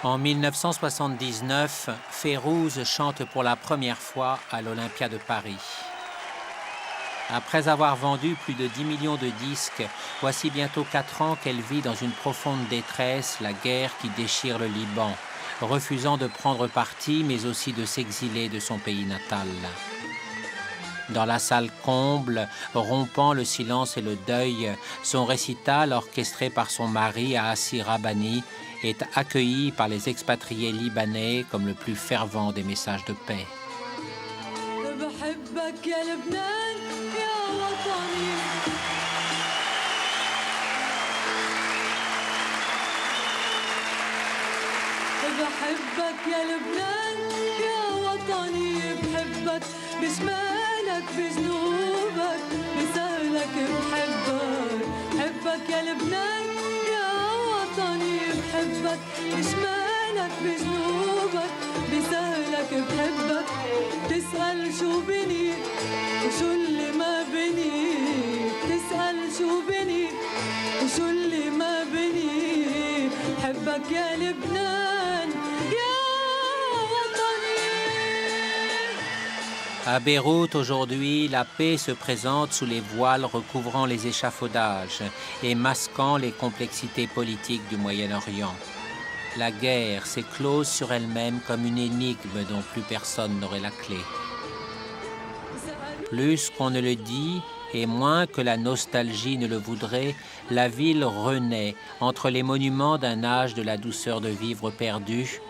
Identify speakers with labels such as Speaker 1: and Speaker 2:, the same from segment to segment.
Speaker 1: En 1979, Fayrouz chante pour la première fois à l'Olympia de Paris. Après avoir vendu plus de 10 millions de disques, voici bientôt 4 ans qu'elle vit dans une profonde détresse, la guerre qui déchire le Liban, refusant de prendre parti mais aussi de s'exiler de son pays natal. Dans la salle comble, rompant le silence et le deuil, son récital, orchestré par son mari Aassi Rabbani, est accueilli par les expatriés libanais comme le plus fervent des messages de paix.
Speaker 2: بحبك يا لبنان يا وطني بحبك بشمالك بجنوبك بسهلك بحبك بحبك يا لبنان يا وطني بحبك بشمالك بجنوبك بسهلك بحبك تسأل شو بني وشو اللي ما بني تسأل شو بني وشو اللي ما بني بحبك يا لبنان.
Speaker 1: À Beyrouth, aujourd'hui, la paix se présente sous les voiles recouvrant les échafaudages et masquant les complexités politiques du Moyen-Orient. La guerre s'éclose sur elle-même comme une énigme dont plus personne n'aurait la clé. Plus qu'on ne le dit, et moins que la nostalgie ne le voudrait, la ville renaît entre les monuments d'un âge de la douceur de vivre perdu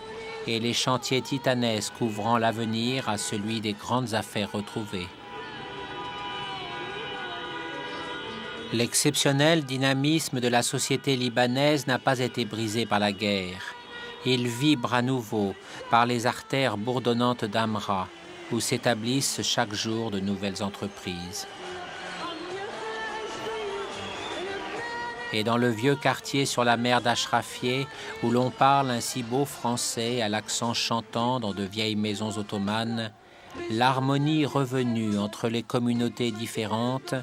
Speaker 1: et les chantiers titanesques ouvrant l'avenir à celui des grandes affaires retrouvées. L'exceptionnel dynamisme de la société libanaise n'a pas été brisé par la guerre. Il vibre à nouveau par les artères bourdonnantes d'Amra, où s'établissent chaque jour de nouvelles entreprises. Et dans le vieux quartier sur la mer d'Achrafieh, où l'on parle un si beau français à l'accent chantant dans de vieilles maisons ottomanes, l'harmonie revenue entre les communautés différentes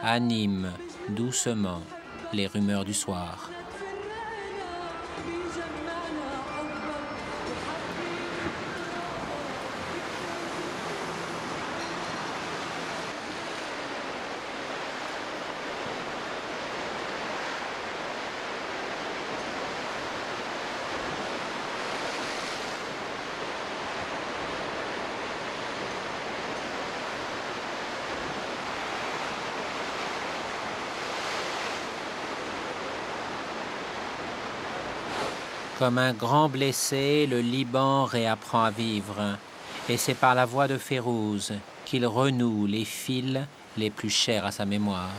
Speaker 1: anime doucement les rumeurs du soir. Comme un grand blessé, le Liban réapprend à vivre. Et c'est par la voix de Fayrouz qu'il renoue les fils les plus chers à sa mémoire.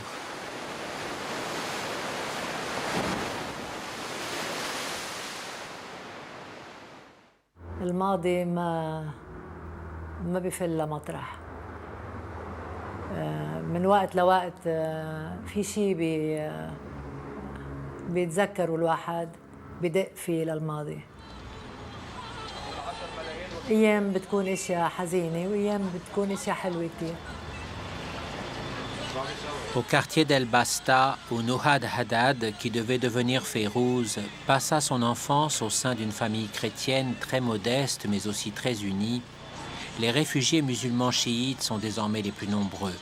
Speaker 3: الماضي ما بفل مطرح من وقت لوقت في شيء بيتذكروا الواحد بدق فيه للماضي. ايام بتكون اشياء حزينه وايام بتكون اشياء حلوه كثير.
Speaker 1: Au quartier d'El Basta, où Nouhad Haddad, qui devait devenir Fayrouz, passa son enfance au sein d'une famille chrétienne très modeste mais aussi très unie, les réfugiés musulmans chiites sont désormais les plus nombreux.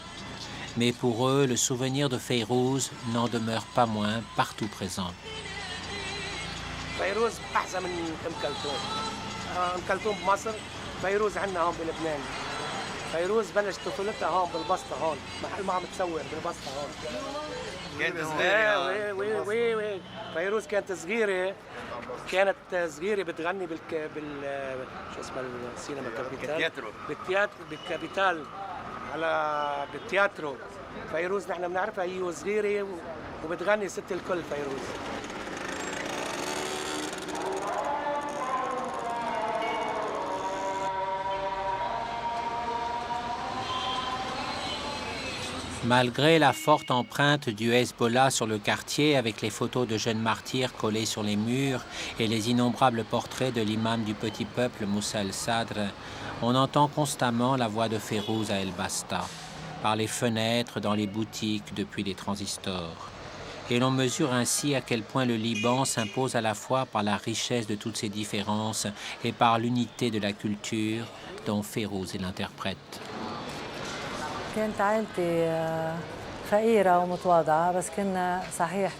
Speaker 1: Mais pour eux, le souvenir de Fayrouz n'en demeure pas moins partout présent.
Speaker 4: فيروز احسن من ام كلثوم. ام كلثوم بمصر، فيروز عندنا هون بلبنان. فيروز بلش طفولتها هون بالبسطه هون، محل ما عم تصور بالبسطه هون. كانت صغيره. وي فيروز كانت صغيره بتغني شو اسمها السينما بالكابيتال على بالتياترو. فيروز نحن بنعرفها هي صغيره وبتغني ست الكل فيروز.
Speaker 1: Malgré la forte empreinte du Hezbollah sur le quartier, avec les photos de jeunes martyrs collées sur les murs et les innombrables portraits de l'imam du petit peuple Moussa el-Sadr, on entend constamment la voix de Fayrouz à El Basta, par les fenêtres, dans les boutiques, depuis les transistors. Et l'on mesure ainsi à quel point le Liban s'impose à la fois par la richesse de toutes ses différences et par l'unité de la culture dont Fayrouz est l'interprète.
Speaker 3: كانت عائلتي فقيرة ومتواضعة بس كنا صحيح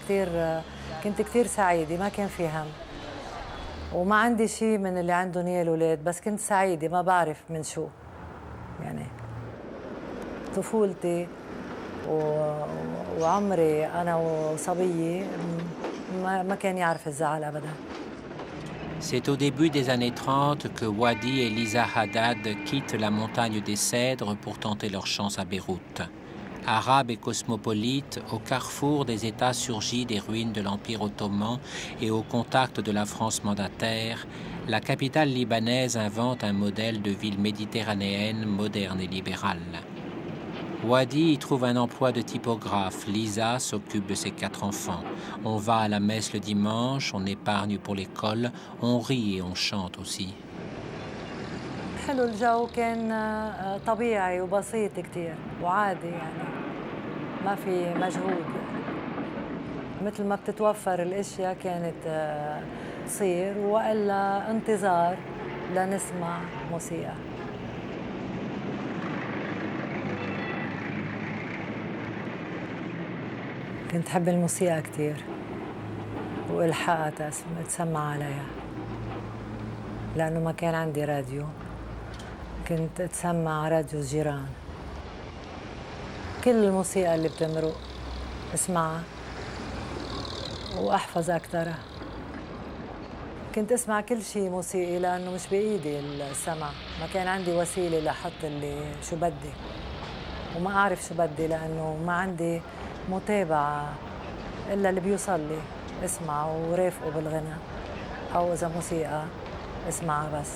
Speaker 3: كنت كتير سعيدة ما كان في هم وما عندي شيء من اللي عندهم اياه الأولاد بس كنت سعيدة ما بعرف من شو يعني طفولتي وعمري أنا وصبية ما كان يعرف الزعل أبداً.
Speaker 1: C'est au début des années 30 que Wadi et Lisa Haddad quittent la montagne des Cèdres pour tenter leur chance à Beyrouth. Arabes et cosmopolites, au carrefour des États surgis des ruines de l'Empire ottoman et au contact de la France mandataire, la capitale libanaise invente un modèle de ville méditerranéenne moderne et libérale. Wadi y trouve un emploi de typographe. Lisa s'occupe de ses 4 enfants. On va à la messe le dimanche, on épargne pour l'école, on rit et on chante aussi.
Speaker 3: حلو الجو كان طبيعي وبسيط كتير وعادي يعني ما في مجهود يعني. مثل ما بتتوفر الاشياء كانت تصير والا انتظار لنسمع موسيقى. كنت أحب الموسيقى كتير وإلحقها تسمع عليها لأنه ما كان عندي راديو كنت أتسمع راديو الجيران كل الموسيقى اللي بتمرق اسمعها وأحفظ أكترها كنت أسمع كل شيء موسيقي لأنه مش بإيدي السمع ما كان عندي وسيلة لحط اللي شو بدي وما أعرف شو بدي لأنه ما عندي متابعة إلا اللي بيوصل لي اسمع ورافقه بالغنى أو إذا موسيقى اسمعها بس.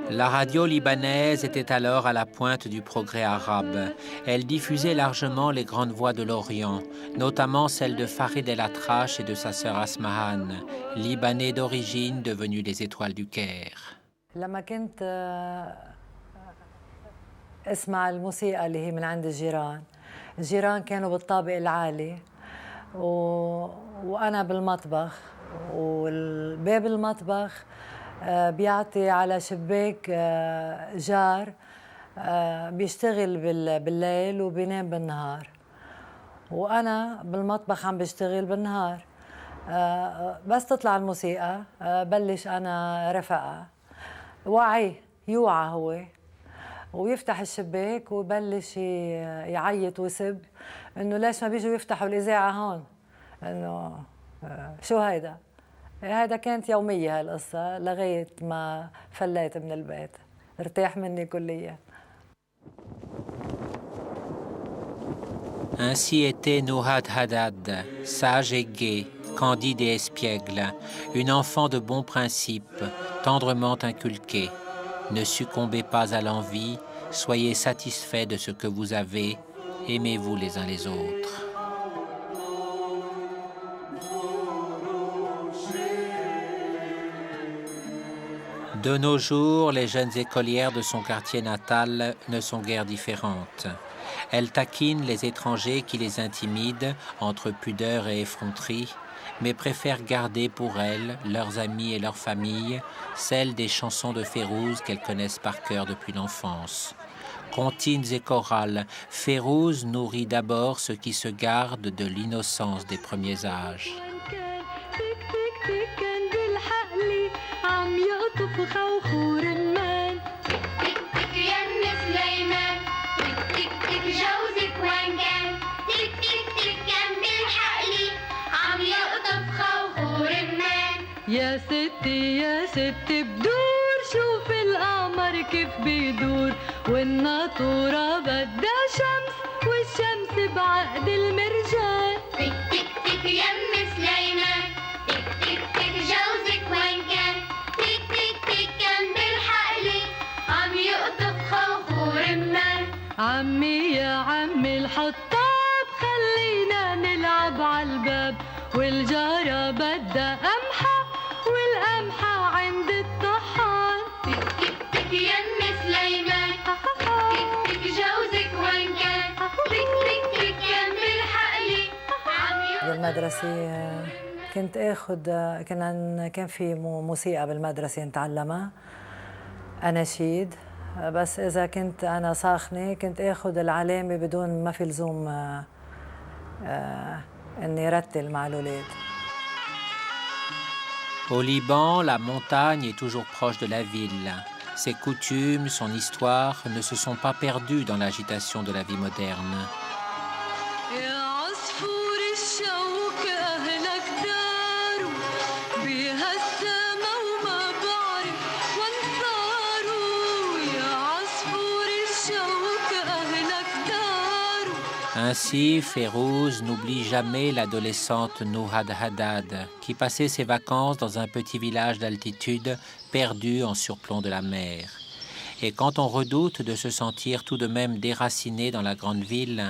Speaker 1: La radio libanaise était alors à la pointe du progrès arabe. Elle diffusait largement les grandes voix de l'Orient, notamment celles de Farid El-Atrache et de sa sœur Asmahan, libanais d'origine devenus les étoiles du Caire.
Speaker 3: لما كنت اسمع الموسيقى اللي هي من عند الجيران كانوا بالطابق العالي وأنا بالمطبخ والباب المطبخ بيعطي على شباك جار بيشتغل بالليل وبينام بالنهار وأنا بالمطبخ عم بشتغل بالنهار بس تطلع الموسيقى بلش أنا رفقة يوعى هو ويفتح الشباك ويبلش يعيط ويسب انه ليش ما بيجوا يفتحوا الاذاعه هون انه شو هيدا كانت يوميه هالقصه لغايه ما فليت من البيت ارتاح مني كليا.
Speaker 1: Ainsi était Nouhad Haddad, sage et gaie, candide et espiègle, une enfant de bons principes, tendrement inculquée. Ne succombez pas à l'envie, soyez satisfaits de ce que vous avez, aimez-vous les uns les autres. De nos jours, les jeunes écolières de son quartier natal ne sont guère différentes. Elles taquinent les étrangers qui les intimident entre pudeur et effronterie, mais préfèrent garder pour elles, leurs amis et leurs familles, celles des chansons de Fayrouz qu'elles connaissent par cœur depuis l'enfance. Comptines et chorales, Fayrouz nourrit d'abord ceux qui se gardent de l'innocence des premiers âges.
Speaker 2: يا ستي بدور شوف القمر كيف بيدور والناطورة بدها شمس والشمس بعقد المرجان تك تك تك يم سليمان تك تك تك جوزك وين كان تك تك تك كان بالحقلي عم يقطف خوخ ورمان عمي يا عمي الحطاب خلينا نلعب عالباب والجارة بدها قمحة والقمحة عند الطحان تك تك تك يم سليمان تك تك جوزك وين كان تك تك تك
Speaker 3: بالمدرسة كنت اخذ كان في موسيقى بالمدرسة نتعلمها، أناشيد، بس إذا كنت أنا ساخنة كنت اخذ العلامة بدون ما في لزوم إني رتل مع الأولاد.
Speaker 1: Au Liban, la montagne est toujours proche de la ville. Ses coutumes, son histoire ne se sont pas perdues dans l'agitation de la vie moderne. Ainsi, Fayrouz n'oublie jamais l'adolescente Nouhad Haddad, qui passait ses vacances dans un petit village d'altitude perdu en surplomb de la mer. Et quand on redoute de se sentir tout de même déraciné dans la grande ville,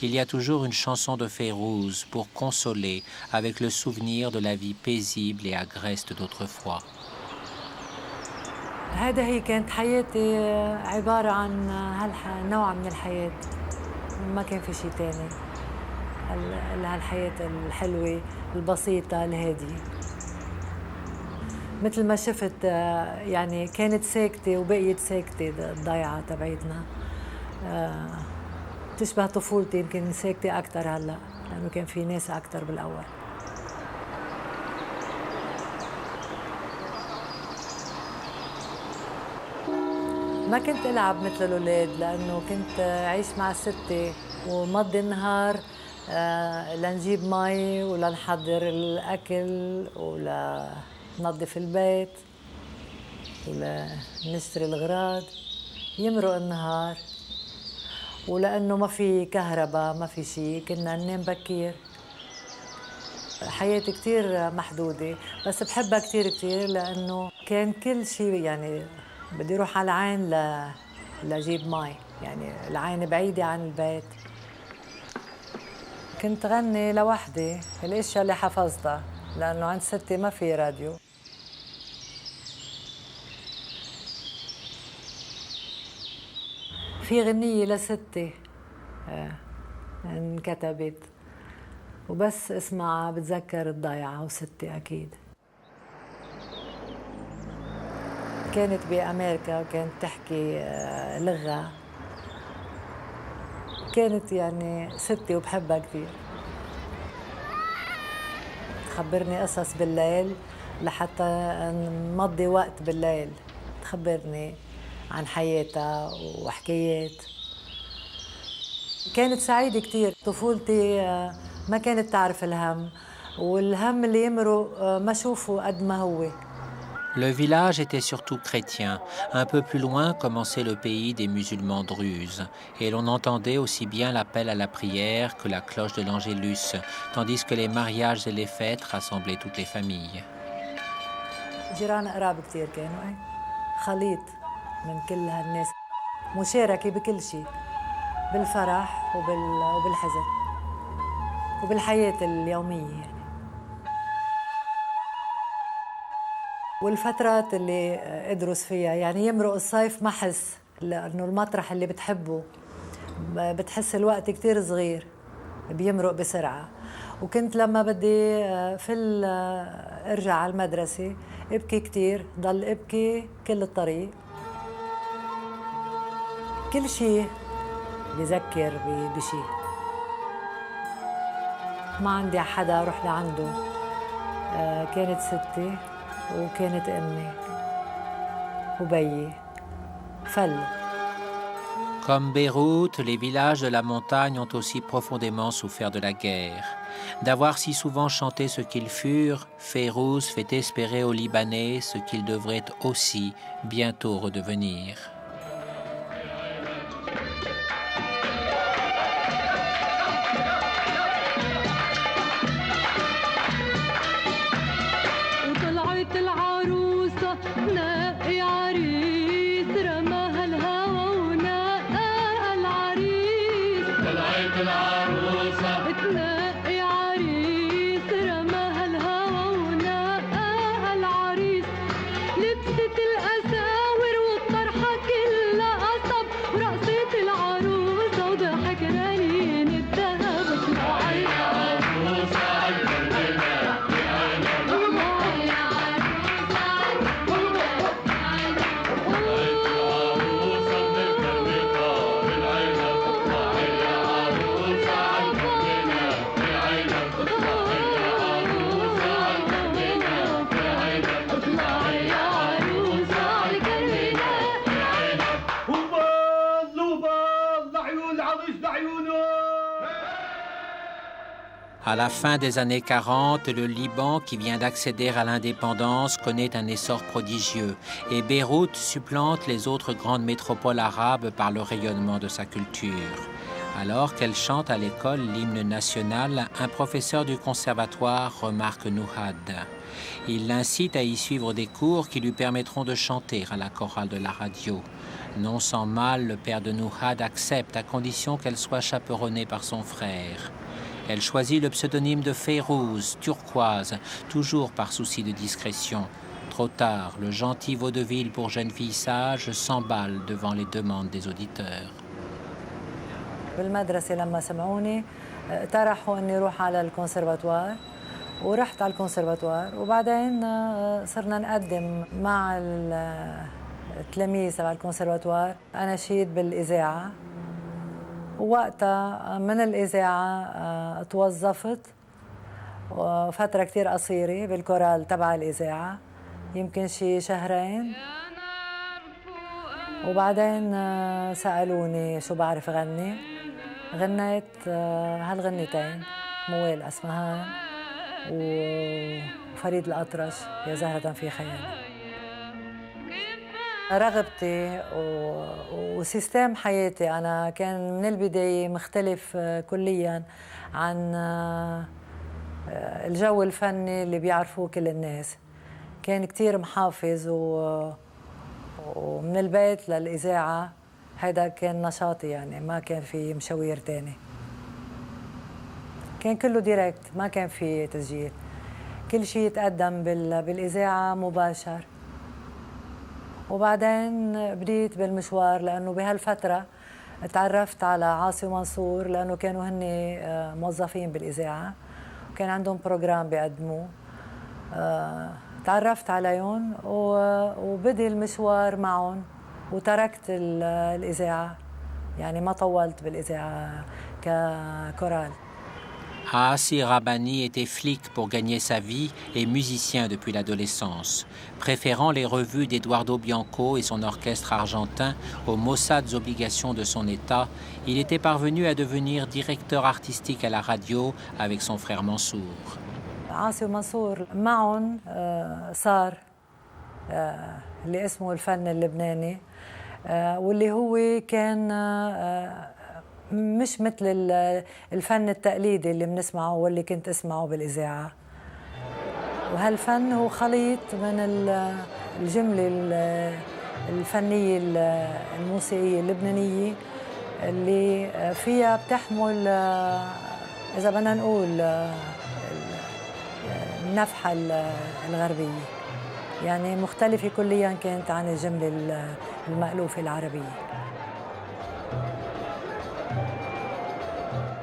Speaker 1: il y a toujours une chanson de Fayrouz pour consoler avec le souvenir de la vie paisible et agreste d'autrefois.
Speaker 3: هذه كانت حياتي عبارة عن نوع من الحياة، ما كان في شيء تاني، هالحياة الحلوة البسيطة الهادية. مثل ما شفت يعني كانت ساكتة وبقيت ساكتة الضيعة تبعيتنا، تشبه طفولتي، يمكن ساكتة أكتر هلأ لأنه كان في ناس أكتر بالأول. ما كنت ألعب مثل الأولاد لأنه كنت أعيش مع ستي ومضي النهار لنجيب مي ولنحضر الأكل ولننظف البيت ولنشتري الأغراض. يمرق النهار ولأنه ما في كهرباء ما في شيء كنا ننام بكير. حياتي كتير محدودة بس بحبها كتير كتير لأنه كان كل شيء يعني بدي اروح على العين لاجيب مي، يعني العين بعيده عن البيت. كنت غني لوحدي الاشياء اللي حفظتها لانه عند ستي ما في راديو. في غنيه لستي انكتبت وبس اسمعها بتذكر الضيعه وستي اكيد. كانت بأمريكا وكانت تحكي لغة، كانت يعني ستي وبحبها كثير. تخبرني قصص بالليل لحتى نمضي وقت بالليل، تخبرني عن حياتها وحكايات. كانت سعيدة كثير. طفولتي ما كانت تعرف الهم، والهم اللي يمرق ما شوفه قد ما هو.
Speaker 1: Le village était surtout chrétien. Un peu plus loin commençait le pays des musulmans druzes, et l'on entendait aussi bien l'appel à la prière que la cloche de l'Angélus, tandis que les mariages et les fêtes rassemblaient toutes les familles.
Speaker 3: جيران قراب كثير كانوا، خليط من كل هالناس، مشاركة بكل شيء، بالفرح وبالحزن وبالحياة اليومية يعني. والفترات اللي ادرس فيها يعني يمرق الصيف ما احس لانه المطرح اللي بتحبه بتحس الوقت كتير صغير بيمرق بسرعه. وكنت لما بدي ارجع على المدرسه ابكي كتير، ضل ابكي كل الطريق. كل شيء بذكر بشيء. ما عندي حدا اروح لعنده، كانت ستي وكانت أمي وبيي فل.
Speaker 1: Comme Beyrouth, les villages de la montagne ont aussi profondément souffert de la guerre. D'avoir si souvent chanté ce qu'ils furent, Fayrouz fait espérer aux Libanais ce qu'ils devraient aussi bientôt redevenir. À la fin des années 40, le Liban, qui vient d'accéder à l'indépendance, connaît un essor prodigieux et Beyrouth supplante les autres grandes métropoles arabes par le rayonnement de sa culture. Alors qu'elle chante à l'école l'hymne national, un professeur du conservatoire remarque Nouhad. Il l'incite à y suivre des cours qui lui permettront de chanter à la chorale de la radio. Non sans mal, le père de Nouhad accepte à condition qu'elle soit chaperonnée par son frère. Elle choisit le pseudonyme de Fayrouz, turquoise, toujours par souci de discrétion. Trop tard, le gentil vaudeville pour jeune fille sage s'emballe devant les demandes des auditeurs.
Speaker 3: بالمدرسة لما سمعوني اقترحوا اني اروح على الكونسرفاتوار ورحت على الكونسرفاتوار وبعدين صرنا نقدم مع التلاميذ تبع الكونسرفاتوار اناشيد بالاذاعه ووقتها من الاذاعه توظفت فتره كثير قصيره بالكورال تبع الاذاعه يمكن شي شهرين وبعدين سالوني شو بعرف غني غنيت هالغنيتين موال أسمهان وفريد الأطرش يا زهرة في خيالي. رغبتي وسيستم حياتي أنا كان من البداية مختلف كلياً عن الجو الفني اللي بيعرفوه كل الناس. كان كتير محافظ ومن البيت للإذاعة هيدا كان نشاطي يعني ما كان في مشاوير تاني. كان كله ديركت ما كان في تسجيل. كل شيء يتقدم بالإذاعة مباشر. وبعدين بديت بالمشوار لأنه بهالفترة تعرفت على عاصي ومنصور لأنه كانوا هن موظفين بالإذاعة وكان عندهم بروجرام بيقدموه. تعرفت عليهم وبدي المشوار معهم وتركت الإذاعة يعني ما طولت بالإذاعة ككورال.
Speaker 1: Aassi Rabbani était flic pour gagner sa vie et musicien depuis l'adolescence. Préférant les revues d'Eduardo Bianco et son orchestre argentin aux maussades obligations de son État, il était parvenu à devenir directeur artistique à la radio avec son frère Mansour.
Speaker 3: عاصي ومنصور معهم صار اللي اسمه الفن اللبناني واللي هو كان مش مثل الفن التقليدي اللي بنسمعه واللي كنت اسمعه بالإذاعة. وهالفن هو خليط من الجملة الفنية الموسيقية اللبنانية اللي فيها بتحمل إذا بدنا نقول النفحة الغربية يعني مختلفة كليا كانت عن الجملة المألوفة العربية.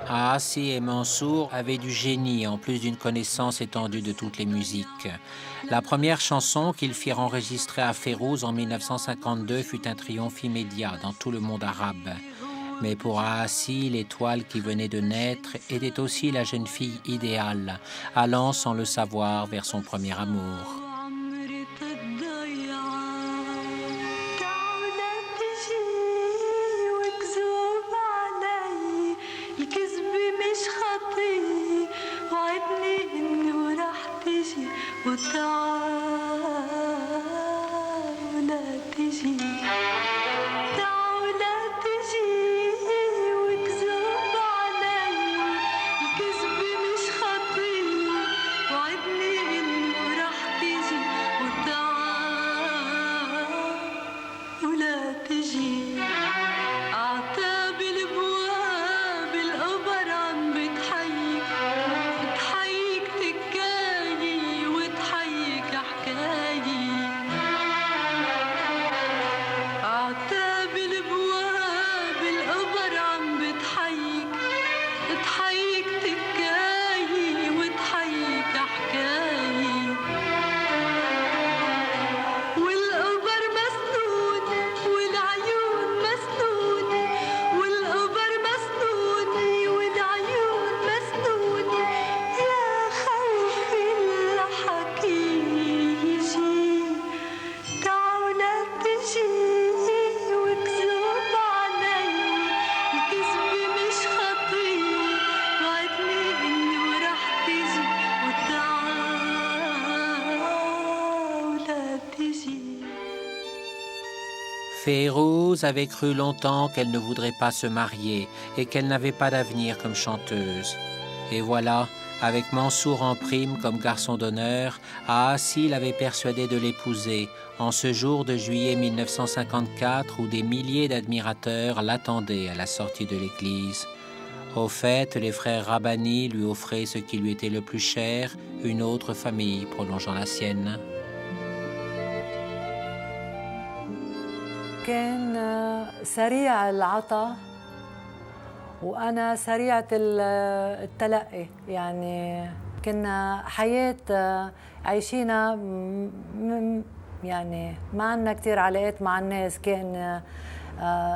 Speaker 1: Aassi et Mansour avaient du génie en plus d'une connaissance étendue de toutes les musiques. La première chanson qu'ils firent enregistrer à Fayrouz en 1952 fut un triomphe immédiat dans tout le monde arabe. Mais pour Aassi, l'étoile qui venait de naître était aussi la jeune fille idéale, allant sans le savoir vers son premier amour. Férouz avait cru longtemps qu'elle ne voudrait pas se marier et qu'elle n'avait pas d'avenir comme chanteuse. Et voilà, avec Mansour en prime comme garçon d'honneur, Aassi l'avait persuadée de l'épouser en ce jour de juillet 1954 où des milliers d'admirateurs l'attendaient à la sortie de l'église. Au fait, les frères Rabbani lui offraient ce qui lui était le plus cher, une autre famille prolongeant la sienne.
Speaker 3: كان سريع العطاء وأنا سريعة التلقي، يعني كنا حياة عايشينا يعني ما عنا كتير علاقات مع الناس، كان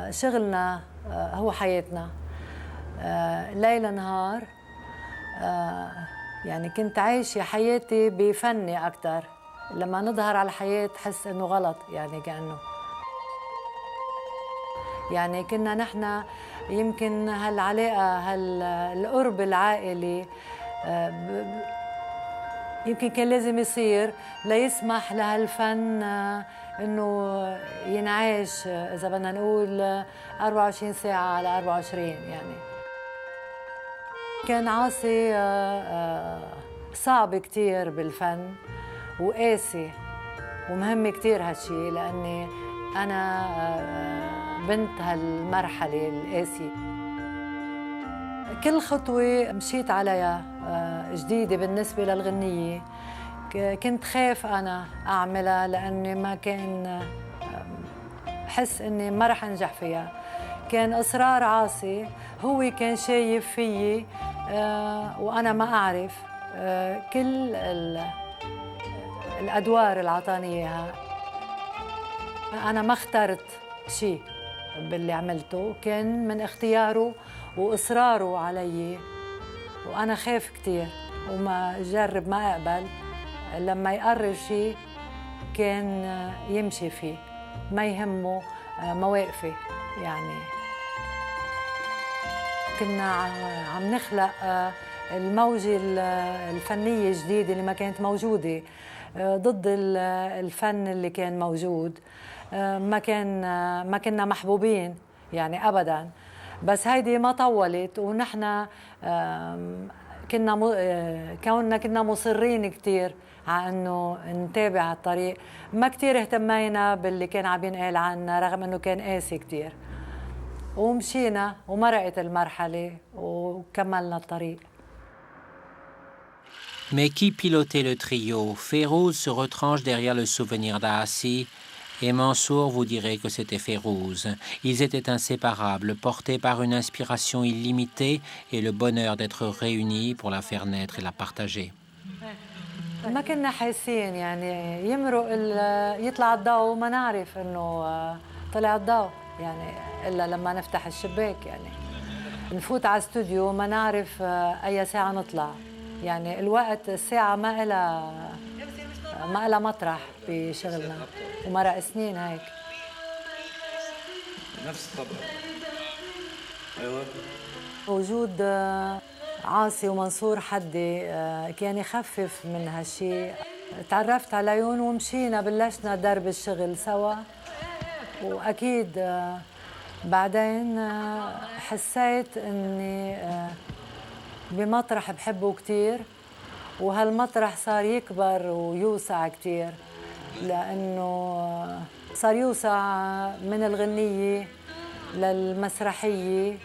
Speaker 3: شغلنا هو حياتنا ليل نهار. يعني كنت عايشة حياتي بفني أكتر، لما نظهر على الحياة تحس إنه غلط، يعني كأنه يعني كنا نحن يمكن هالعلاقة هالقرب العائلي يمكن كان لازم يصير ليسمح لهالفن إنه ينعاش، إذا بدنا نقول 24 ساعة على 24. يعني كان عاصي صعب كتير بالفن وقاسي ومهم كتير هالشي، لأني أنا بنت هالمرحلة القاسية. كل خطوة مشيت عليها جديدة بالنسبة للغنية كنت خاف أنا أعملها، لأني ما كان حس إني ما رح أنجح فيها. كان إصرار عاصي، هو كان شايف فيي وأنا ما أعرف كل الأدوار اللي عطاني إياها. أنا ما اخترت شيء باللي عملته، كان من اختياره وإصراره علي، وأنا خاف كتير وما جرب ما أقبل. لما يقرر شيء كان يمشي فيه، ما يهمه مواقفي. يعني كنا عم نخلق الموجة الفنية الجديدة اللي ما كانت موجودة، ضد الفن اللي كان موجود. ما كنا محبوبين يعني أبداً، بس هيدي ما طولت، ونحن كنا مصرين كتير على إنه نتابع الطريق. ما كتير اهتمينا باللي كان عم ينقال عنا رغم إنه كان قاسي كتير، ومشينا ومرقت المرحلة وكملنا الطريق.
Speaker 1: Mais qui pilotait le trio? Férouz se retranche derrière le souvenir d'Aassi et Mansour vous dirait que c'était Férouz. Ils étaient inséparables, portés par une inspiration illimitée et le bonheur d'être réunis pour la faire naître et la partager.
Speaker 3: ما كنا حاسين يعني يمرق يطلع الضوء وما نعرف إنه طلع الضوء، يعني إلا لما نفتح الشباك. يعني نفوت على استوديو ما نعرف أي ساعة نطلع، يعني الوقت الساعة ما إلها مطرح بشغلنا، ومرق سنين هيك.
Speaker 5: نفس الطبع. أيوة.
Speaker 3: وجود عاصي ومنصور حدي كان يخفف من هالشي. تعرفت عليهم ومشينا بلشنا درب الشغل سوا، وأكيد بعدين حسيت إني بمطرح بحبه كتير، وهالمطرح صار يكبر ويوسع كتير، لأنه صار يوسع من الغنية للمسرحية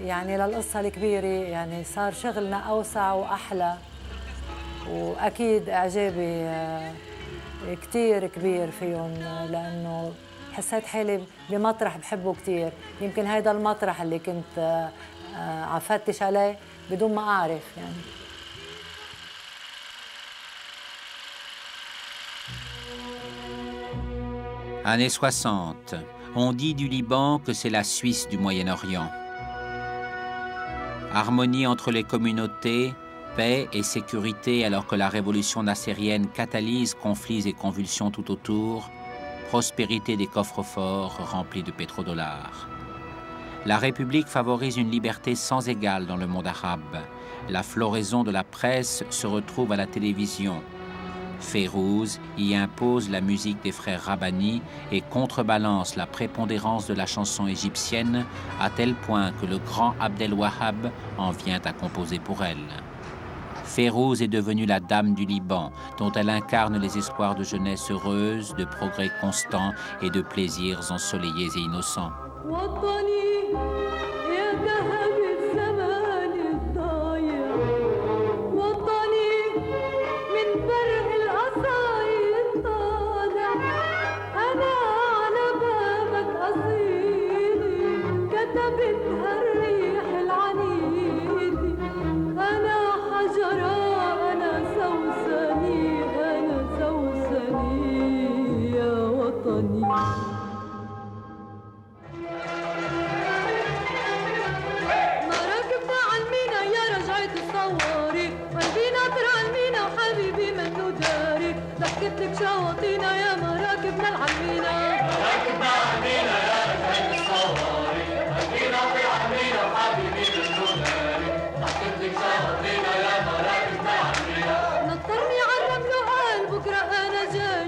Speaker 3: يعني للقصة الكبيرة. يعني صار شغلنا أوسع وأحلى، وأكيد إعجابي كتير كبير فيهم، لأنه حسيت حالي بمطرح بحبه كتير. يمكن هيدا المطرح اللي كنت عفتش عليه بدون ما أعرف. يعني
Speaker 1: Années 60. On dit du Liban que c'est la Suisse du Moyen-Orient. Harmonie entre les communautés, paix et sécurité alors que la révolution nassérienne catalyse conflits et convulsions tout autour, prospérité des coffres-forts remplis de pétrodollars. La République favorise une liberté sans égale dans le monde arabe. La floraison de la presse se retrouve à la télévision. Fayrouz y impose la musique des frères Rabbani et contrebalance la prépondérance de la chanson égyptienne à tel point que le grand Abdel Wahab en vient à composer pour elle. Fayrouz est devenue la dame du Liban, dont elle incarne les espoirs de jeunesse heureuse, de progrès constants et de plaisirs ensoleillés et innocents.
Speaker 2: ضحكت لك شواطينا يا مراكبنا العمينا مراكبنا عمينا يا رجال الصواري عمينا في عمينا وحبيبي بالجمالي ضحكت لك شواطينا يا مراكبنا عمينا نطرني عالرمل وقال بكره انا جاي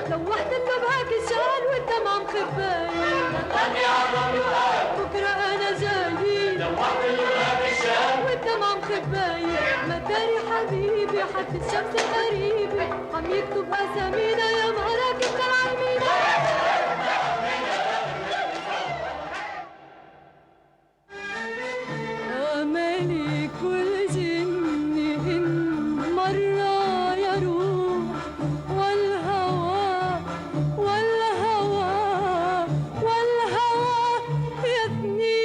Speaker 2: لوحت بهاك الشال وانت ما مخباي نطرني عالرمل وقال بكره انا جاي لوحت بهاك الشال وانت ما مخباي مداري حبيبي حتى الشمس القريبه عم يكتب اسامينا يا مراكبنا العمينا امالي كل جني ان مره يروح والهوى والهوى والهوى يثني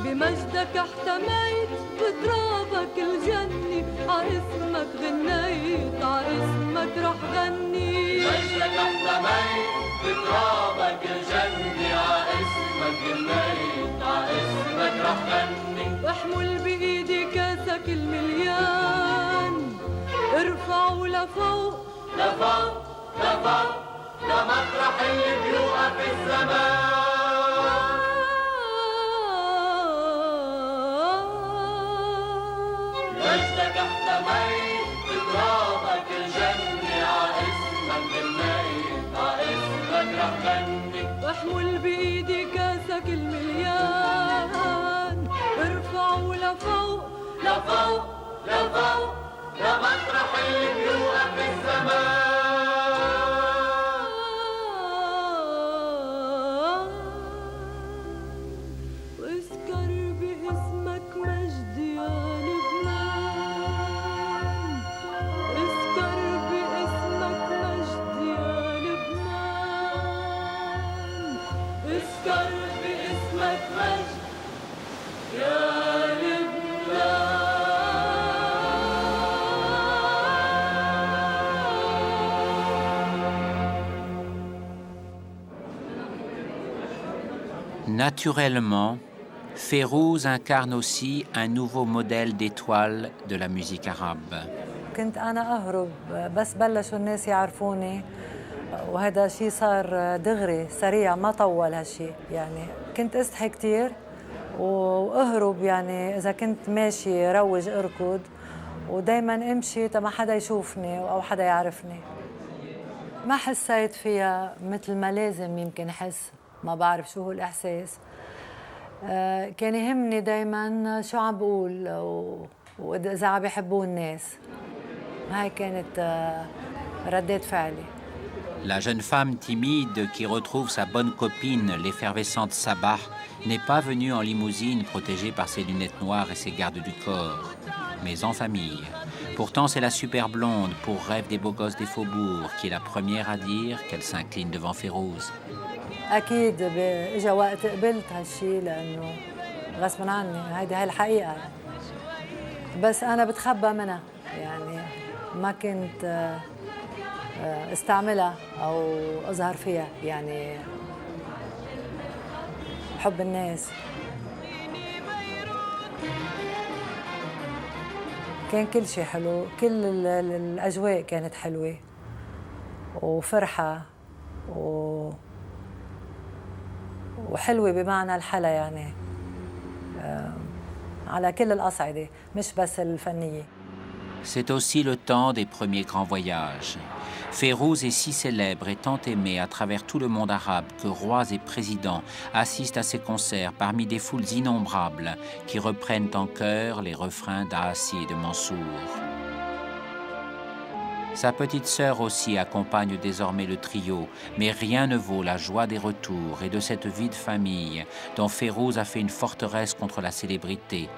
Speaker 2: بمجدك احتميت بترابك الجني عاسمك غنيت عاسمك رح غني بمجدك احتميت بترابك الجني عاسمك غنيت عاسمك رح غني احمل بايدي كاسك المليان ارفعوا لفوق لفوق لفوق لمطرح اللي بيوقف الزمان مجدك احتميت بترابك الجني عاسمك غنيت عاسمك رح غني واحمل بايدي كاسك المليان ارفعوا لفوق لفوق لفوق لمطرح اللي بيوقف الزمان
Speaker 1: Naturellement, Fayrouz incarne aussi un nouveau modèle d'étoile de la musique arabe.
Speaker 3: كنت أنا أهرب بس بلشوا الناس يعرفوني وهذا شيء صار دغري سريع ما طول هالشيء يعني كنت أستحي كتير وأهرب يعني إذا كنت ماشي روج أركض ودايما أمشي ما حدا يشوفني أو حدا يعرفني ما حسيت فيها مثل ما لازم يمكن أحس ما بعرف شو هو الإحساس كان يهمني دايما شو عم بقول وإذا عم بيحبوه الناس هاي كانت ردات فعلي
Speaker 1: La jeune femme timide qui retrouve sa bonne copine, l'effervescente Sabah, n'est pas venue en limousine protégée par ses lunettes noires et ses gardes du corps, mais en famille. Pourtant, c'est la super blonde, pour rêve des beaux gosses des faubourgs, qui est la première à dire qu'elle s'incline devant Férouz.
Speaker 3: أكيد إجا وقت قبلت هالشي لأنه غصباً عني هاي الحقيقة بس أنا بتخبى منها يعني ما كنت استعملها أو أظهر فيها يعني حب الناس كان كل شيء حلو كل الأجواء كانت حلوة وفرحة وحلوة بمعنى الحلا يعني على كل الأصعدة مش بس الفنية.
Speaker 1: C'est aussi le temps des premiers grands voyages. Férouz est si célèbre et tant aimé à travers tout le monde arabe que rois et présidents assistent à ses concerts parmi des foules innombrables qui reprennent en chœur les refrains d'Aassi et de Mansour. Sa petite sœur aussi accompagne désormais le trio, mais rien ne vaut la joie des retours et de cette vie de famille dont Férouz a fait une forteresse contre la célébrité,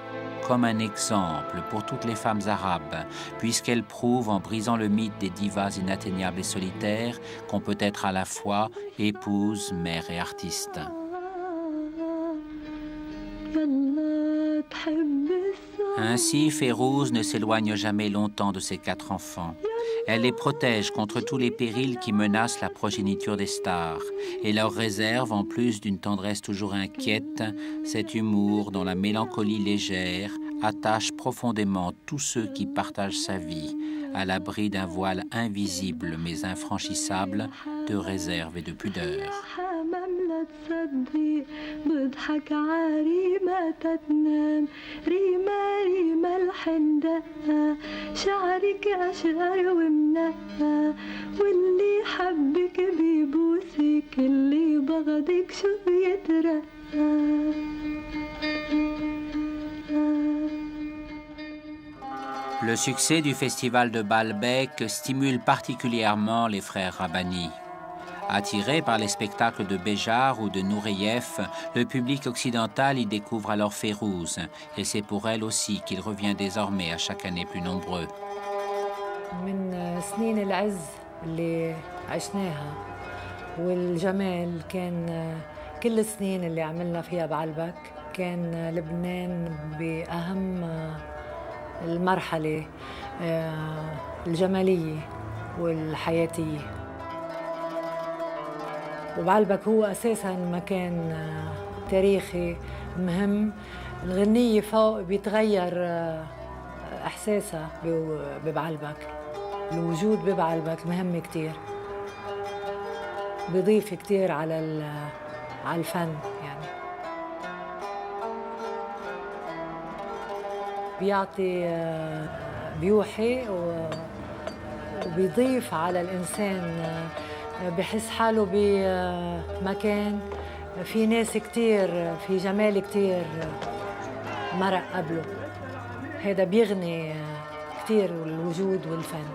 Speaker 1: comme un exemple pour toutes les femmes arabes, puisqu'elle prouve en brisant le mythe des divas inatteignables et solitaires qu'on peut être à la fois épouse, mère et artiste. Ainsi, Férouz ne s'éloigne jamais longtemps de ses 4 enfants. Elle les protège contre tous les périls qui menacent la progéniture des stars et leur réserve, en plus d'une tendresse toujours inquiète, cet humour dont la mélancolie légère attache profondément tous ceux qui partagent sa vie à l'abri d'un voile invisible mais infranchissable de réserve et de pudeur.
Speaker 2: تصدي بضحك عريمة تتنام ريمة ريمة الحندقة شعرك أشقر ومنقى واللي حبك بيبوسك اللي بغضك شو بيترقى.
Speaker 1: Le succès du festival de Baalbek stimule particulièrement les frères Rabbani. Attiré par les spectacles de Béjar ou de Nureyev, le public occidental y découvre alors Férouz, et c'est pour elle aussi qu'il revient désormais à chaque année plus nombreux.
Speaker 3: من سنين العز اللي عشناها والجمال كان كل السنين اللي عملنا فيها بعلبك كان لبنان بأهم المرحلة الجمالية والحياتية. وبعلبك هو أساساً مكان تاريخي مهم. الغنية فوق بيتغير إحساسها ببعلبك. الوجود ببعلبك مهم كتير. بيضيف كتير على الفن يعني. بيعطي بيوحي وبيضيف على الإنسان بحس حاله بمكان في ناس كتير في جمال كتير مرق قبله. هذا بيغني كتير الوجود والفن.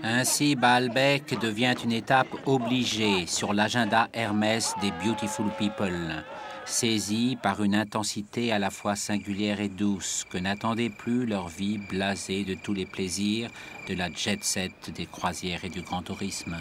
Speaker 1: Ainsi, Baalbek devient une étape obligée sur l'agenda Hermès des Beautiful People, saisie par une intensité à la fois singulière et douce que n'attendait plus leur vie blasée de tous les plaisirs de la jet-set des croisières et du grand tourisme.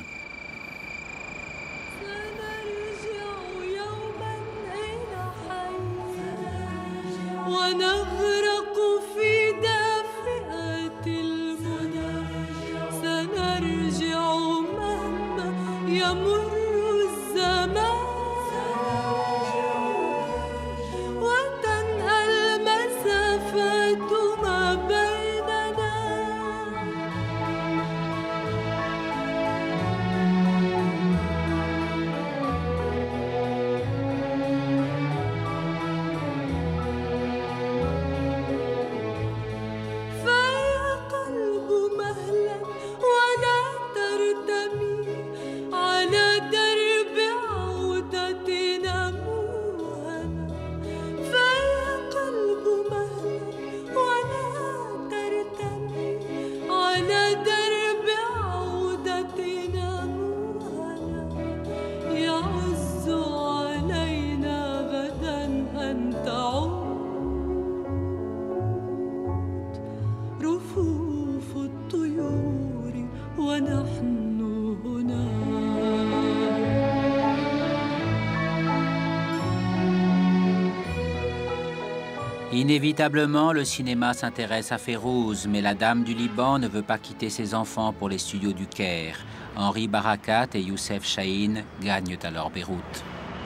Speaker 1: Inévitablement, le cinéma s'intéresse à Férouz, mais la dame du Liban ne veut pas quitter ses enfants pour les studios du Caire. Henri Barakat et Youssef Chahine gagnent alors Beyrouth.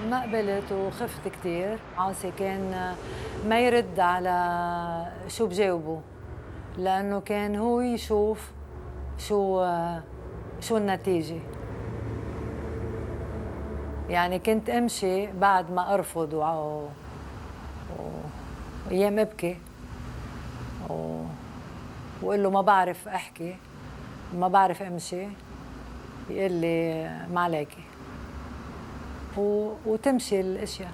Speaker 3: ما قبلت وخفت كتير. عاصي كان ما يرد على شو بجاوبه لأنه كان هو يشوف شو النتيجة. يعني كنت أمشي بعد ما أرفض وأيام أبكي وقل له ما بعرف أحكي ما بعرف أمشي، يقول لي ما عليكي وتمشي الاشياء،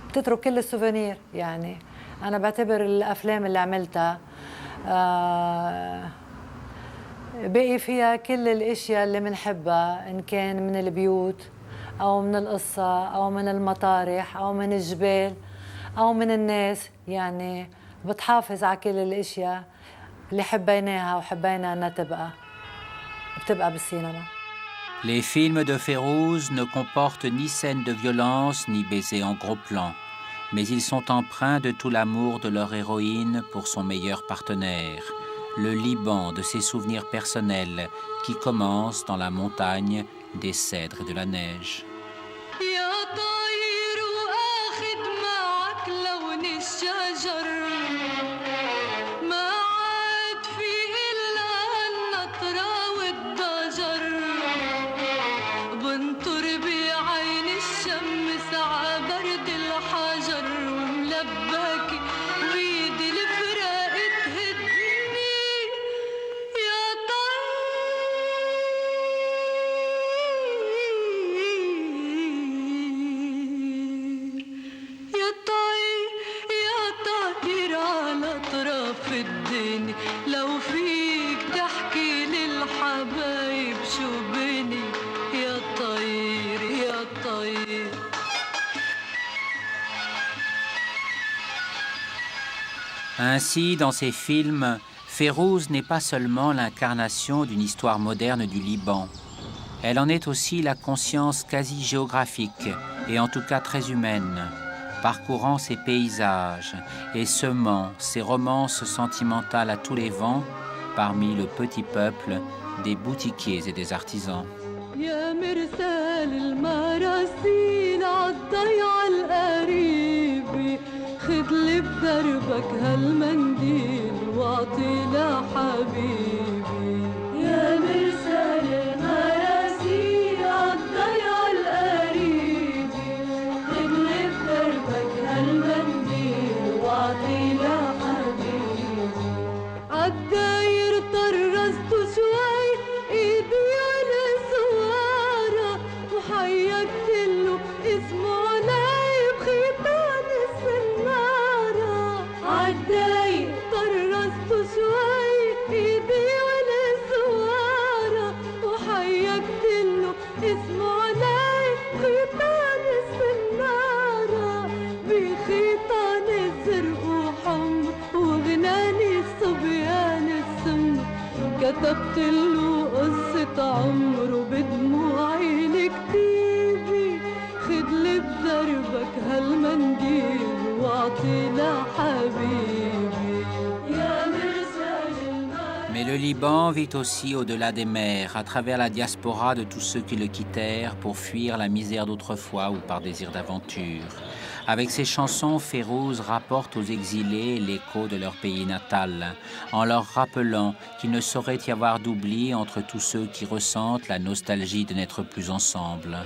Speaker 3: بتترك كل السوفينير. يعني انا بعتبر الافلام اللي عملتها باقي فيها كل الاشياء اللي بنحبها، ان كان من البيوت او من القصه او من المطارح او من الجبال او من الناس. يعني بتحافظ على كل الاشياء اللي حبيناها وحبينا انها بتبقى بالسينما.
Speaker 1: Les films de Férouz ne comportent ni scènes de violence ni baisers en gros plan, mais ils sont empreints de tout l'amour de leur héroïne pour son meilleur partenaire, le Liban de ses souvenirs personnels qui commencent dans la montagne, des cèdres et de la neige. Ainsi, dans ses films, Férouz n'est pas seulement l'incarnation d'une histoire moderne du Liban. Elle en est aussi la conscience quasi géographique, et en tout cas très humaine, parcourant ses paysages et semant ses romances sentimentales à tous les vents parmi le petit peuple des boutiquiers et des artisans.
Speaker 2: خدلي بدربك هالمنديل واعطي لحبيبي يا مرسال المراسيل عالضيع القريبي خدلي بدربك هالمنديل واعطي لحبيبي عالداير طرزت شوي ايدي على سوارة وحيكت له اسمه نايب خيطان عالدايق طرزت شوي ايدي ولا سوارة وحيكت له اسمه علاي خيطان السنارة بخيطان الزرق وحمر وغناني الصبيان السمر كتبت له قصة عمره بدموعي الكتيبي خدلي بدربك هالمنديل
Speaker 1: Mais le Liban vit aussi au-delà des mers, à travers la diaspora de tous ceux qui le quittèrent pour fuir la misère d'autrefois ou par désir d'aventure. Avec ses chansons, Férouz rapporte aux exilés l'écho de leur pays natal, en leur rappelant qu'il ne saurait y avoir d'oubli entre tous ceux qui ressentent la nostalgie de n'être plus ensemble.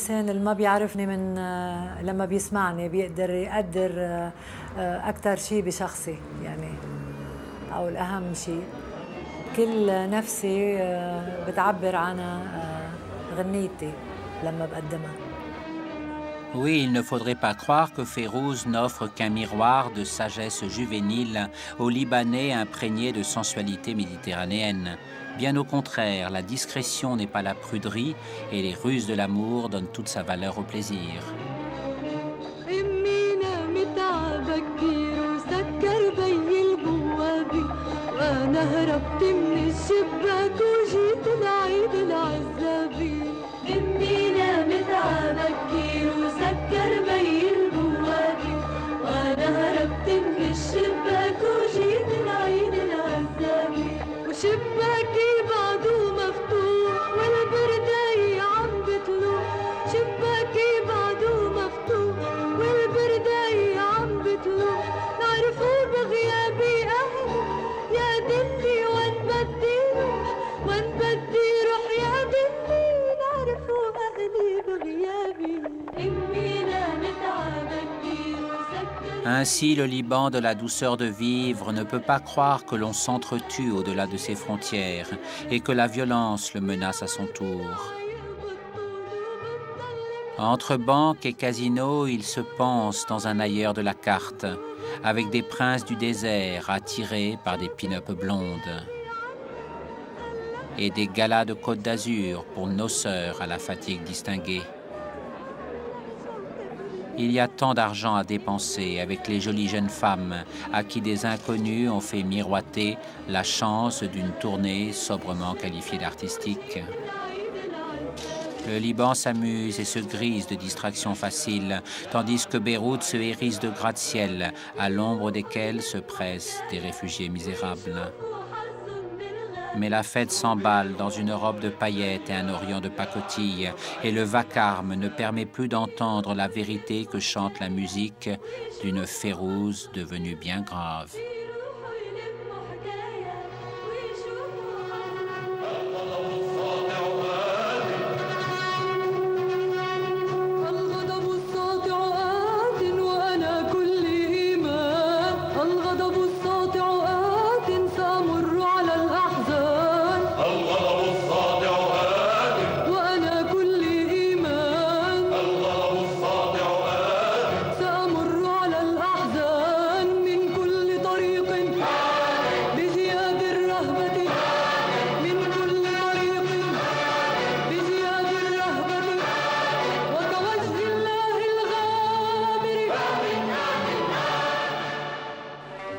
Speaker 3: الإنسان اللي ما بيعرفني من لما بيسمعني بيقدر يقدر أكتر شيء بشخصي يعني، أو الأهم شيء كل نفسي بتعبر عنها غنيتي لما بقدمها.
Speaker 1: Oui, il ne faudrait pas croire que Férouz n'offre qu'un miroir de sagesse juvénile aux Libanais imprégnés de sensualité méditerranéenne. Bien au contraire, la discrétion n'est pas la pruderie et les ruses de l'amour donnent toute sa valeur au plaisir.
Speaker 2: شباكي بعده مفتوح والبرداية عم بتلوح، شباكي بعده مفتوح والبرداية عم بتلوح، نعرفوا بغيابي أهلي يا دلي وين بدي روح، وين بدي روح يا دلي، نعرفوا أهلي بغيابي، أمي نامت عبكير وسكر.
Speaker 1: Ainsi, le Liban de la douceur de vivre ne peut pas croire que l'on s'entretue au-delà de ses frontières et que la violence le menace à son tour. Entre banques et casinos, il se pense dans un ailleurs de la carte, avec des princes du désert attirés par des pin-up blondes et des galas de Côte d'Azur pour noceurs à la fatigue distinguée. Il y a tant d'argent à dépenser avec les jolies jeunes femmes à qui des inconnus ont fait miroiter la chance d'une tournée sobrement qualifiée d'artistique. Le Liban s'amuse et se grise de distractions faciles, tandis que Beyrouth se hérisse de gratte-ciel à l'ombre desquels se pressent des réfugiés misérables. Mais la fête s'emballe dans une robe de paillettes et un orient de pacotille, et le vacarme ne permet plus d'entendre la vérité que chante la musique d'une Férouz devenue bien grave.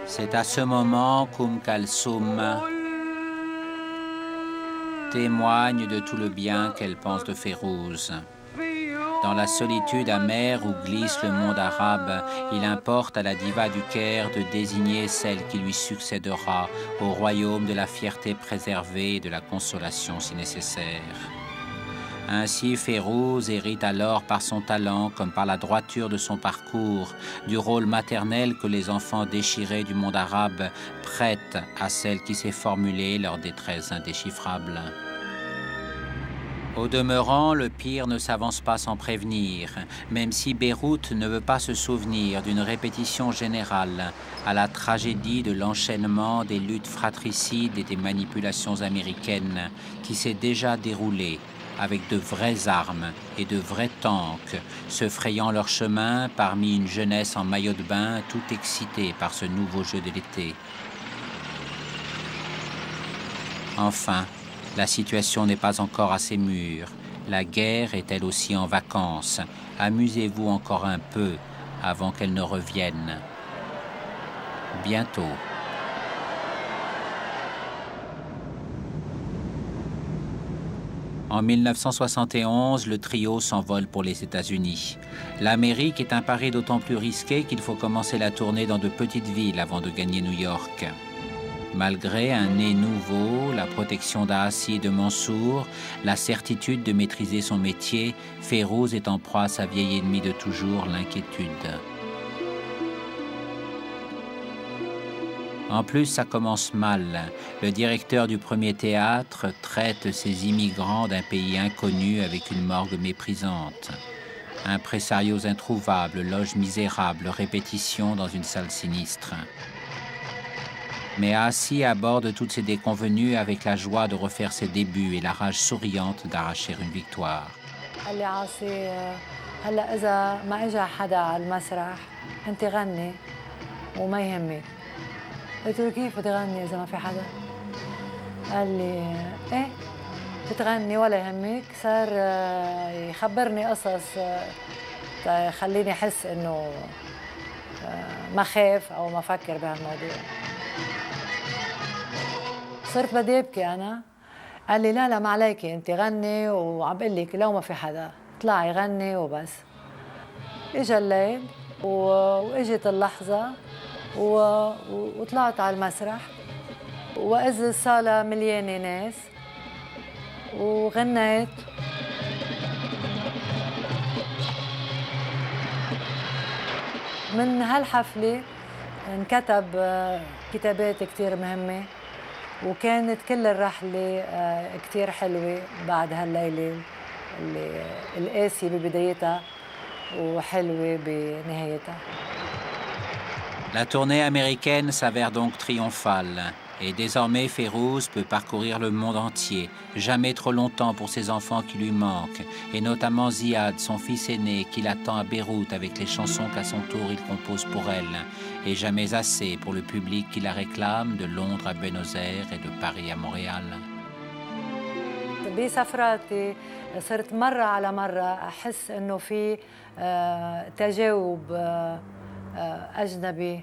Speaker 1: C'est à ce moment Kalsoum témoigne de tout le bien qu'elle pense de Férouz. Dans la solitude amère où glisse le monde arabe, il importe à la diva du Caire de désigner celle qui lui succédera au royaume de la fierté préservée et de la consolation si nécessaire. Ainsi, Férouz hérite alors par son talent comme par la droiture de son parcours du rôle maternel que les enfants déchirés du monde arabe prêtent à celle qui sait formuler leur détresse indéchiffrable. Au demeurant, le pire ne s'avance pas sans prévenir, même si Beyrouth ne veut pas se souvenir d'une répétition générale à la tragédie de l'enchaînement des luttes fratricides et des manipulations américaines qui s'est déjà déroulée avec de vraies armes et de vrais tanks, se frayant leur chemin parmi une jeunesse en maillot de bain tout excitée par ce nouveau jeu de l'été. Enfin, la situation n'est pas encore assez mûre. La guerre est elle aussi en vacances. Amusez-vous encore un peu avant qu'elle ne revienne. Bientôt. En 1971, le trio s'envole pour les États-Unis. L'Amérique est un pari d'autant plus risqué qu'il faut commencer la tournée dans de petites villes avant de gagner New York. Malgré un nez nouveau, la protection d'Aassi et de Mansour, la certitude de maîtriser son métier, Férouz est en proie à sa vieille ennemie de toujours, l'inquiétude. En plus, ça commence mal. Le directeur du premier théâtre traite ces immigrants d'un pays inconnu avec une morgue méprisante. Impresarios introuvables, loges misérables, répétitions dans une salle sinistre. Mais assis aborde toutes ces déconvenues avec la joie de refaire ses débuts et la rage souriante d'arracher une victoire.
Speaker 3: قال لي عاصي هلا إذا ما إجا حدا على المسرح أنت غني وما يهمك. قلت له كيف بتغني إذا ما في حدا؟ قال لي إيه بتغني ولا يهمك. صار يخبرني قصص خليني أحس إنه ما خاف أو ما فكر بهالموضوع. صرت بدي أبكي أنا. قال لي لا ما عليكي انت غني وعم بقول لك لو ما في حدا طلعي غني وبس. اجى الليل واجت اللحظه وطلعت على المسرح واذ الصاله مليانه ناس وغنيت. من هالحفله انكتب كتابات كتير مهمه وكانت كل الرحلة كتير حلوة بعد هالليلة القاسية ببدايتها وحلوة بنهايتها.
Speaker 1: La tournée américaine s'avère donc triomphale et désormais Férouz peut parcourir le monde entier, jamais trop longtemps pour ses enfants qui lui manquent, et notamment Ziad, son fils aîné, qui l'attend à Beyrouth avec les chansons qu'à son tour il compose pour elle, et jamais assez pour le public qui la réclame de Londres à Buenos Aires et de Paris à Montréal.
Speaker 3: بسفراتي صرت مرة على مرة أحس إنه في تجاوب أجنبي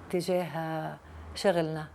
Speaker 3: تجاه شغلنا.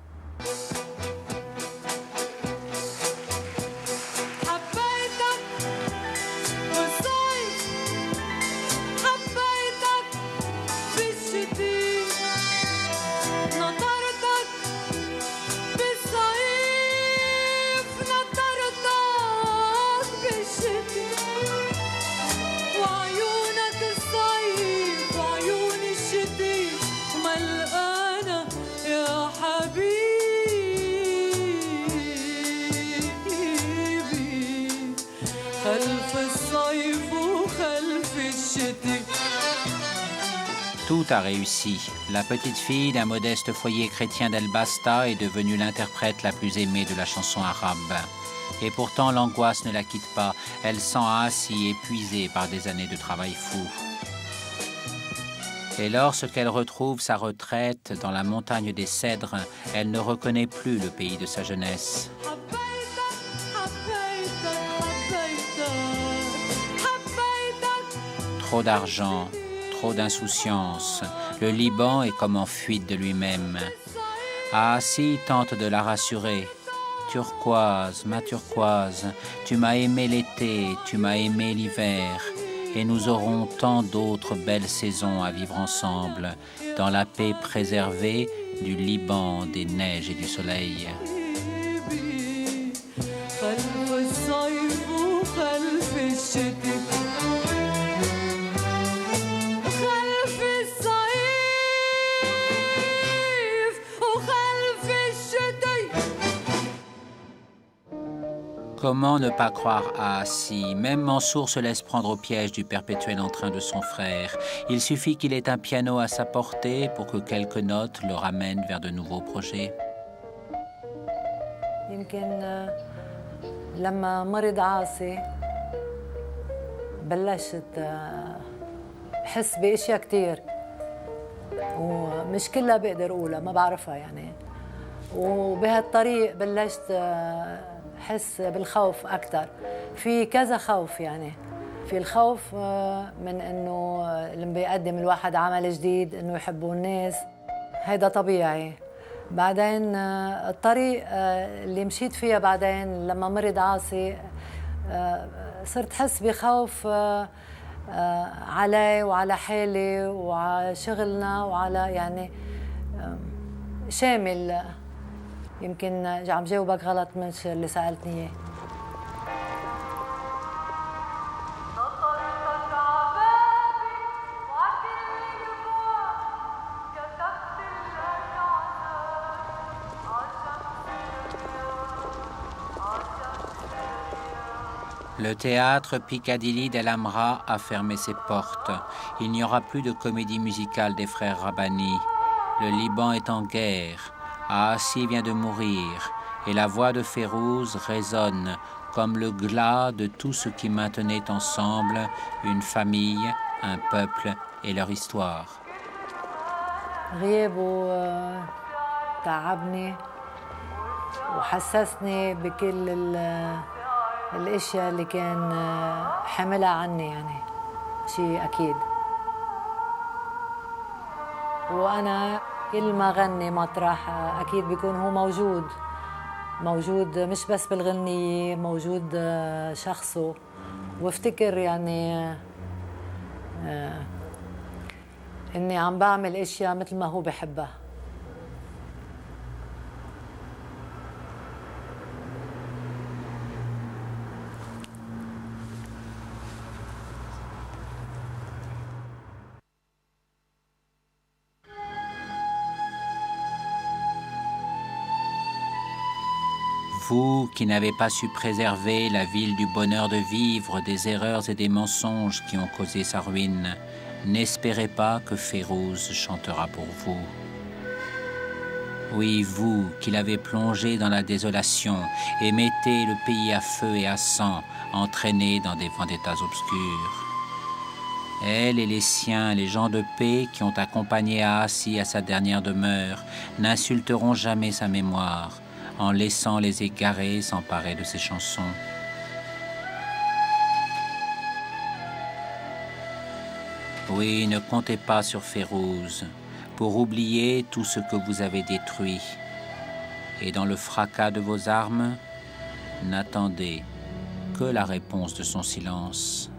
Speaker 1: Tout a réussi. La petite fille d'un modeste foyer chrétien d'El Basta est devenue l'interprète la plus aimée de la chanson arabe. Et pourtant, l'angoisse ne la quitte pas. Elle sent assis, épuisée par des années de travail fou. Et lorsqu'elle retrouve sa retraite dans la montagne des Cèdres, elle ne reconnaît plus le pays de sa jeunesse. Trop d'argent, trop d'insouciance. Le Liban est comme en fuite de lui-même. Assi tente de la rassurer. Turquoise, ma turquoise, tu m'as aimé l'été, tu m'as aimé l'hiver. Et nous aurons tant d'autres belles saisons à vivre ensemble, dans la paix préservée du Liban, des neiges et du soleil. Comment ne pas croire à Assi? Même Mansour se laisse prendre au piège du perpétuel entrain de son frère. Il suffit qu'il ait un piano à sa portée pour que quelques notes le ramènent vers de nouveaux projets.
Speaker 3: يمكن لما مرض عاصي بلشت أحس بأشياء كتير ومش كلها بقدر أقولها ما بعرفها يعني وبهالطريق بلشت أحس بالخوف أكتر في كذا خوف يعني في الخوف من إنه لما بيقدم الواحد عمل جديد إنه يحبوا الناس هيدا طبيعي بعدين الطريق اللي مشيت فيها بعدين لما مرض عاصي صرت أحس بخوف علي وعلى حالي وعلى شغلنا وعلى يعني شامل يمكن عم جاوبك غلط مش اللي سألتني إياه.
Speaker 1: Le théâtre Piccadilly d'El Hamra a fermé ses portes. Il n'y aura plus de comédie musicale des frères Rabbani. Le Liban est en guerre. Aassi vient de mourir. Et la voix de Férouz résonne comme le glas de tout ce qui maintenait ensemble une famille, un peuple et leur histoire.
Speaker 3: غيابه تعبني وحسسني بكل الاشياء اللي كان حملها عني، يعني شيء اكيد. وانا كل ما غني مطرح اكيد بيكون هو موجود مش بس بالغنية، موجود شخصه. وافتكر يعني اني عم بعمل اشياء مثل ما هو بحبها.
Speaker 1: Vous qui n'avez pas su préserver la ville du bonheur de vivre, des erreurs et des mensonges qui ont causé sa ruine, n'espérez pas que Férouz chantera pour vous. Oui, vous qui l'avez plongé dans la désolation et mettez le pays à feu et à sang, entraîné dans des vendettas obscures. Elle et les siens, les gens de paix qui ont accompagné Aassi à sa dernière demeure, n'insulteront jamais sa mémoire, en laissant les égarés s'emparer de ses chansons. Oui, ne comptez pas sur Férouz pour oublier tout ce que vous avez détruit. Et dans le fracas de vos armes, n'attendez que la réponse de son silence.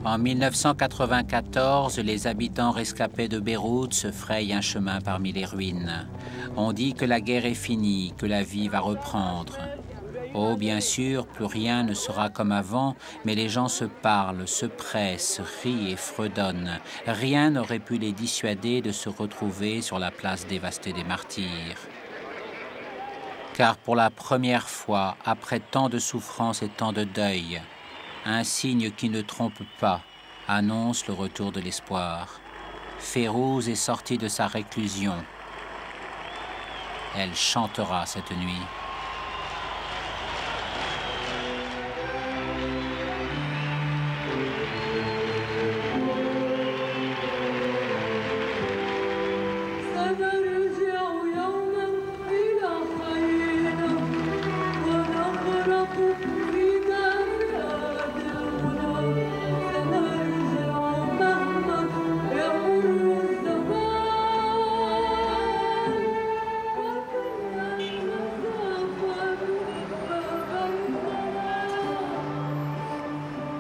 Speaker 1: En 1994, les habitants rescapés de Beyrouth se frayent un chemin parmi les ruines. On dit que la guerre est finie, que la vie va reprendre. Oh, bien sûr, plus rien ne sera comme avant, mais les gens se parlent, se pressent, rient et fredonnent. Rien n'aurait pu les dissuader de se retrouver sur la place dévastée des martyrs. Car pour la première fois, après tant de souffrances et tant de deuil, un signe qui ne trompe pas annonce le retour de l'espoir. Férouz est sortie de sa réclusion. Elle chantera cette nuit.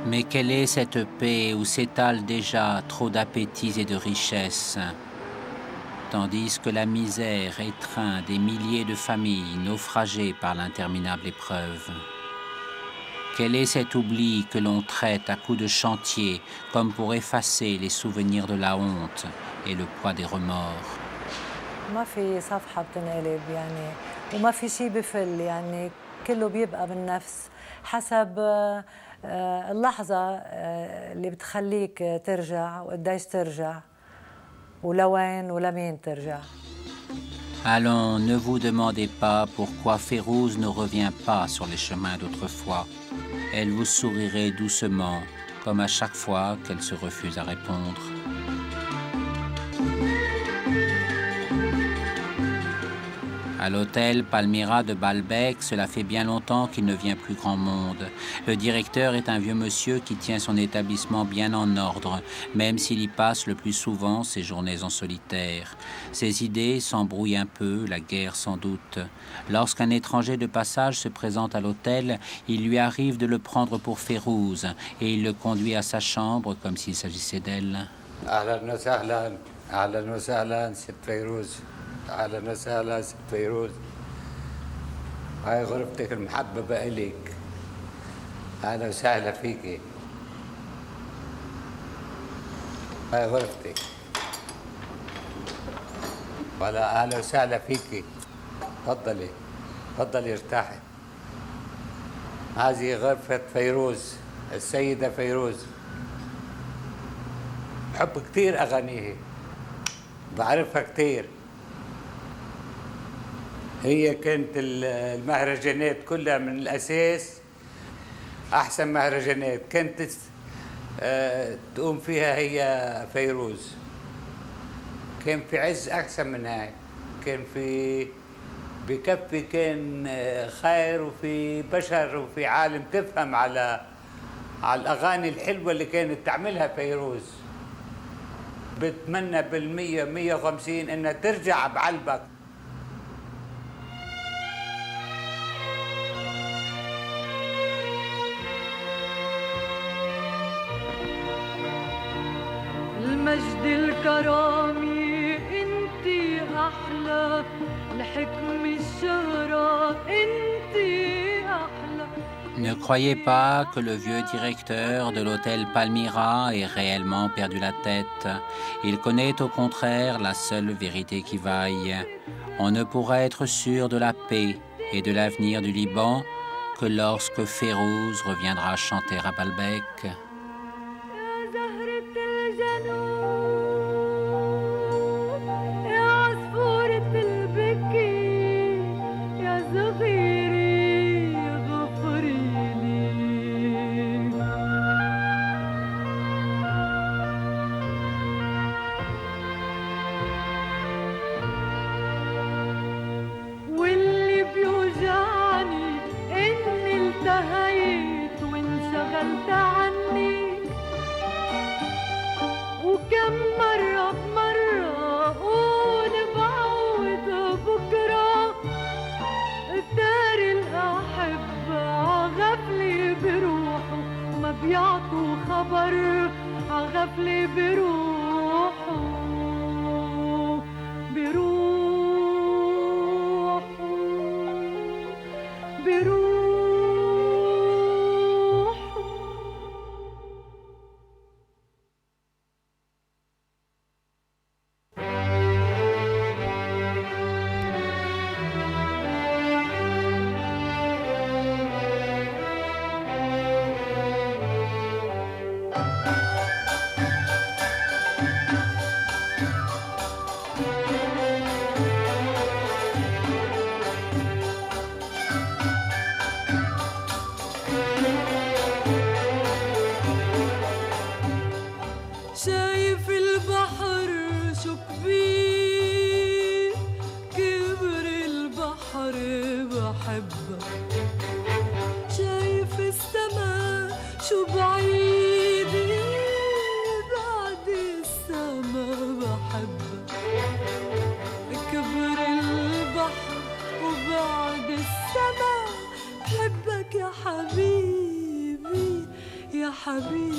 Speaker 1: Mais quelle est cette paix où s'étalent déjà trop d'appétits et de richesses, tandis que la misère étreint des milliers de familles naufragées par l'interminable épreuve? Quel est cet oubli que l'on traite à coups de chantier comme pour effacer les souvenirs de la honte et le poids des remords?
Speaker 3: ما في صفحة بتنقلب يعني وما في شيء بفل، يعني كله بيبقى بالنفس حسب اللحظة اللي بتخليك ترجع وقديش ترجع ولوين ولمين ترجع.
Speaker 1: Allons, ne vous demandez pas pourquoi Férouz ne revient pas sur les chemins d'autrefois. Elle vous sourirait doucement, comme à chaque fois qu'elle se refuse à répondre. À l'hôtel Palmyra de Baalbek, cela fait bien longtemps qu'il ne vient plus grand monde. Le directeur est un vieux monsieur qui tient son établissement bien en ordre, même s'il y passe le plus souvent ses journées en solitaire. Ses idées s'embrouillent un peu, la guerre sans doute. Lorsqu'un étranger de passage se présente à l'hôtel, il lui arrive de le prendre pour Férouz et il le conduit à sa chambre comme s'il s'agissait d'elle.
Speaker 6: أهلا وسهلا أهلا وسهلا ست فيروز أهلا وسهلا ست فيروز هاي غرفتك المحببة إليك أهلا وسهلا فيكي هاي غرفتي. ولا أهلا وسهلا فيكي. تفضلي تفضلي ارتاحي. هذه غرفة فيروز، السيدة فيروز. بحب كثير أغانيها، بعرفها كثير. هي كانت المهرجانات كلها من الأساس أحسن مهرجانات كانت تقوم فيها هي فيروز. كان في عز أحسن من هاي، كان في بكفي، كان خير، وفي بشر، وفي عالم تفهم على الأغاني الحلوة اللي كانت تعملها فيروز. بتمنى بالمية 150 إنها ترجع بعلبك.
Speaker 2: المجد الكرامي انتي احلى، الحكم الشهرة انتي احلى.
Speaker 1: Ne croyez pas que le vieux directeur de l'hôtel Palmyra ait réellement perdu la tête. Il connaît au contraire la seule vérité qui vaille. On ne pourra être sûr de la paix et de l'avenir du Liban que lorsque Fayrouz reviendra chanter à Baalbek.
Speaker 2: بيعطوا خبر عغفلة بروحه بروحه شايف البحر شو كبير، كبر البحر بحبك. شايف السما شو بعيد، بعد السما بحبك. كبر البحر وبعد السما بحبك يا حبيبي يا حبيبي.